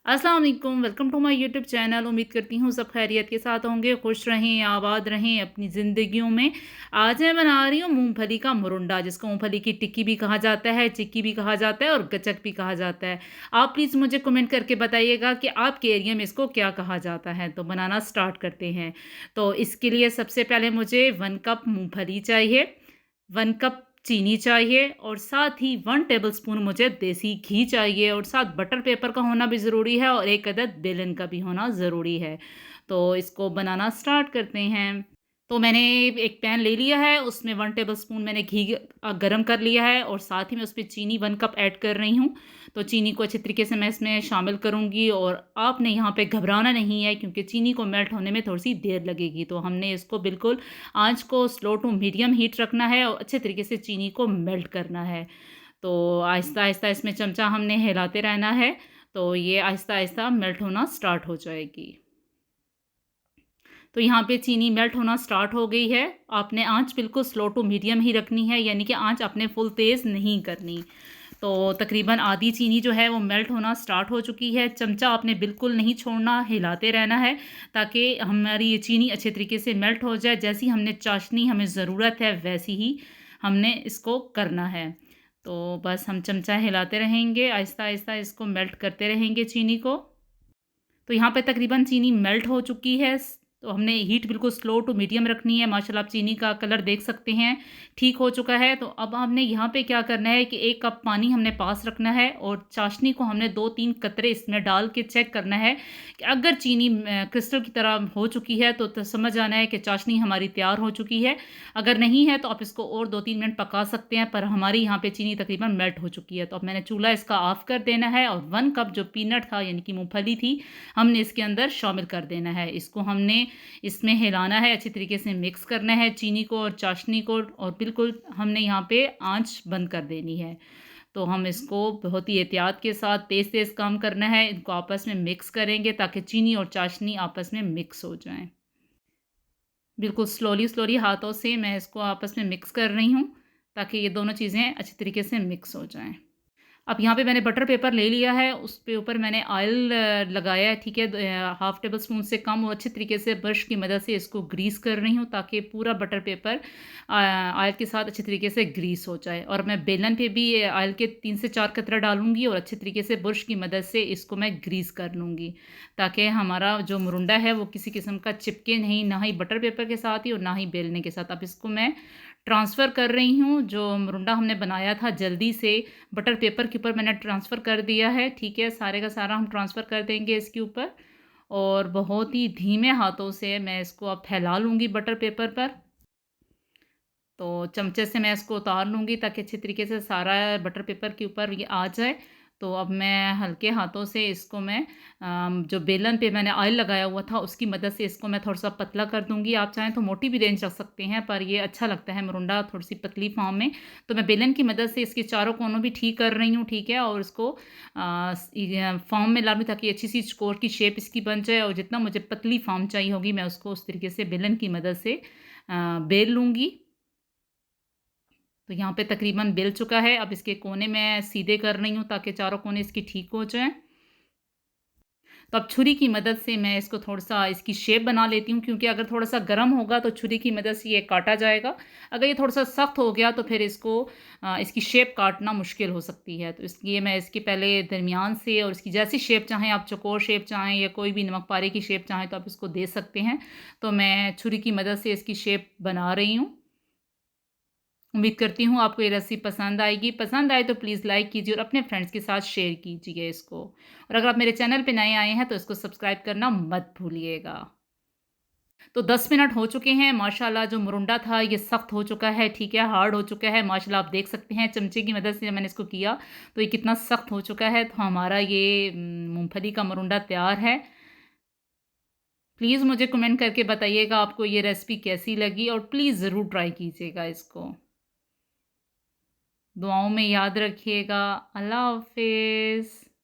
अस्सलाम वालेकुम, welcome to my YouTube channel. उम्मीद करती हूँ सब खैरियत के साथ होंगे, खुश रहें, आबाद रहें अपनी ज़िंदगियों में। आज मैं बना रही हूँ मूंगफली का मुरुंडा, जिसको मूंगफली की टिक्की भी कहा जाता है, चिक्की भी कहा जाता है और गचक भी कहा जाता है। आप प्लीज़ मुझे कमेंट करके बताइएगा कि आपके एरिया में इसको क्या कहा जाता है। तो बनाना स्टार्ट करते हैं। तो इसके लिए सबसे पहले मुझे 1 कप मूंगफली चाहिए, 1 कप चीनी चाहिए और साथ ही 1 टेबलस्पून मुझे देसी घी चाहिए और साथ बटर पेपर का होना भी ज़रूरी है और 1 अदद बेलन का भी होना ज़रूरी है। तो इसको बनाना स्टार्ट करते हैं। तो मैंने एक पैन ले लिया है, उसमें 1 टेबलस्पून मैंने घी गरम कर लिया है और साथ ही मैं उसमें चीनी 1 कप ऐड कर रही हूँ। तो चीनी को अच्छे तरीके से मैं इसमें शामिल करूँगी और आपने यहाँ पे घबराना नहीं है, क्योंकि चीनी को मेल्ट होने में थोड़ी-सी देर लगेगी। तो हमने इसको बिल्कुल आँच को स्लो टू मीडियम हीट रखना है और अच्छे तरीके से चीनी को मेल्ट करना है। तो आहिस्ता-आहिस्ता इसमें चमचा हमने हिलाते रहना है, तो ये आहिस्ता-आहिस्ता मेल्ट होना स्टार्ट हो जाएगी। तो यहाँ पे चीनी मेल्ट होना स्टार्ट हो गई है। आपने आँच बिल्कुल स्लो टू मीडियम ही रखनी है, यानी कि आँच आपने फुल तेज़ नहीं करनी। तो तकरीबन आधी चीनी जो है वो मेल्ट होना स्टार्ट हो चुकी है। चमचा आपने बिल्कुल नहीं छोड़ना, हिलाते रहना है ताकि हमारी ये चीनी अच्छे तरीके से मेल्ट हो जाए। जैसी हमने चाशनी हमें ज़रूरत है वैसी ही हमने इसको करना है। तो बस हम चमचा हिलाते रहेंगे, आहिस्ता-आहिस्ता इसको मेल्ट करते रहेंगे चीनी को। तो यहाँ पे तकरीबन चीनी मेल्ट हो चुकी है। तो हमने हीट बिल्कुल स्लो टू मीडियम रखनी है। माशाल्लाह आप चीनी का कलर देख सकते हैं, ठीक हो चुका है। तो अब हमने यहाँ पे क्या करना है कि 1 कप पानी हमने पास रखना है और चाशनी को हमने 2-3 कतरे इसमें डाल के चेक करना है कि अगर चीनी क्रिस्टल की तरह हो चुकी है तो समझ आना है कि चाशनी हमारी तैयार हो चुकी है। अगर नहीं है तो आप इसको और 2-3 मिनट पका सकते हैं, पर हमारी यहाँ पे चीनी तकरीबन मेल्ट हो चुकी है। तो अब मैंने चूल्हा इसका ऑफ कर देना है और 1 कप जो पीनट था यानी कि मूँगफली थी, हमने इसके अंदर शामिल कर देना है। इसको हमने इसमें हिलाना है, अच्छी तरीके से मिक्स करना है चीनी को और चाशनी को और बिल्कुल हमने यहाँ पे आँच बंद कर देनी है। तो हम इसको बहुत ही एहतियात के साथ तेज़-तेज़ काम करना है, इनको आपस में मिक्स करेंगे ताकि चीनी और चाशनी आपस में मिक्स हो जाएँ। बिल्कुल स्लोली-स्लोली हाथों से मैं इसको आपस में मिक्स कर रही हूँ, ताकि ये दोनों चीज़ें अच्छी तरीके से मिक्स हो जाएँ। अब यहाँ पे मैंने बटर पेपर ले लिया है, उसके ऊपर मैंने ऑयल लगाया है, ठीक है? हाफ़ टेबल स्पून से कम और अच्छे तरीके से ब्रश की मदद से इसको ग्रीस कर रही हूँ ताकि पूरा बटर पेपर ऑयल के साथ अच्छे तरीके से ग्रीस हो जाए। और मैं बेलन पे भी ऑयल के 3 से 4 कतरा डालूँगी और अच्छे तरीके से ब्रश की मदद से इसको मैं ग्रीस कर लूँगी, ताकि हमारा जो मुरुंडा है वो किसी किस्म का चिपके नहीं, ना ही बटर पेपर के साथ ही और ना ही बेलने के साथ। अब इसको मैं ट्रांसफ़र कर रही हूँ, जो मुरुंडा हमने बनाया था जल्दी से बटर पेपर के ऊपर मैंने ट्रांसफ़र कर दिया है, ठीक है? सारे का सारा हम ट्रांसफ़र कर देंगे इसके ऊपर और बहुत ही धीमे हाथों से मैं इसको अब फैला लूँगी बटर पेपर पर। तो चमचे से मैं इसको उतार लूँगी ताकि अच्छे तरीके से सारा बटर पेपर के ऊपर ये आ जाए। तो अब मैं हल्के हाथों से इसको मैं जो बेलन पे मैंने ऑयल लगाया हुआ था उसकी मदद से इसको मैं थोड़ा-सा पतला कर दूँगी। आप चाहें तो मोटी भी रेंज रख सकते हैं, पर ये अच्छा लगता है मुरुंडा थोड़ी-सी पतली फ़ॉर्म में। तो मैं बेलन की मदद से इसके चारों कोनों भी ठीक कर रही हूँ, ठीक है? और इसको फ़ॉर्म में ला लूँ ताकि अच्छी-सी चौकोर की शेप इसकी बन जाए और जितना मुझे पतली फ़ॉर्म चाहिए होगी मैं उसको उस तरीके से बेलन की मदद से बेल लूँगी। तो यहाँ पे तकरीबन बिल चुका है। अब इसके कोने मैं सीधे कर रही हूँ ताकि चारों कोने इसकी ठीक हो जाएँ। तो अब छुरी की मदद से मैं इसको थोड़ा-सा इसकी शेप बना लेती हूँ, क्योंकि अगर थोड़ा-सा गर्म होगा तो छुरी की मदद से ये काटा जाएगा। अगर ये थोड़ा-सा सख्त हो गया तो फिर इसको इसकी शेप काटना मुश्किल हो सकती है। तो इसलिए मैं इसके पहले दरमियान से और इसकी जैसी शेप चाहें आप, चौकोर शेप चाहें या कोई भी नमक पारे की शेप चाहें तो आप इसको दे सकते हैं। तो मैं छुरी की मदद से इसकी शेप बना रही हूँ। उम्मीद करती हूँ आपको ये रेसिपी पसंद आएगी। पसंद आए तो प्लीज़ लाइक कीजिए और अपने फ्रेंड्स के साथ शेयर कीजिए इसको। और अगर आप मेरे चैनल पे नए आए हैं तो इसको सब्सक्राइब करना मत भूलिएगा। तो 10 मिनट हो चुके हैं, माशाल्लाह जो मुरुंडा था ये सख्त हो चुका है, ठीक है, हार्ड हो चुका है। माशाल्लाह आप देख सकते हैं चमचे की मदद से जब मैंने इसको किया तो ये कितना सख्त हो चुका है। तो हमारा ये मूँगफली का मुरुंडा तैयार है। प्लीज़ मुझे कमेंट करके बताइएगा आपको ये रेसिपी कैसी लगी और प्लीज़ ज़रूर ट्राई कीजिएगा इसको। दुआओं में याद रखिएगा। अल्लाह हाफ़िज़।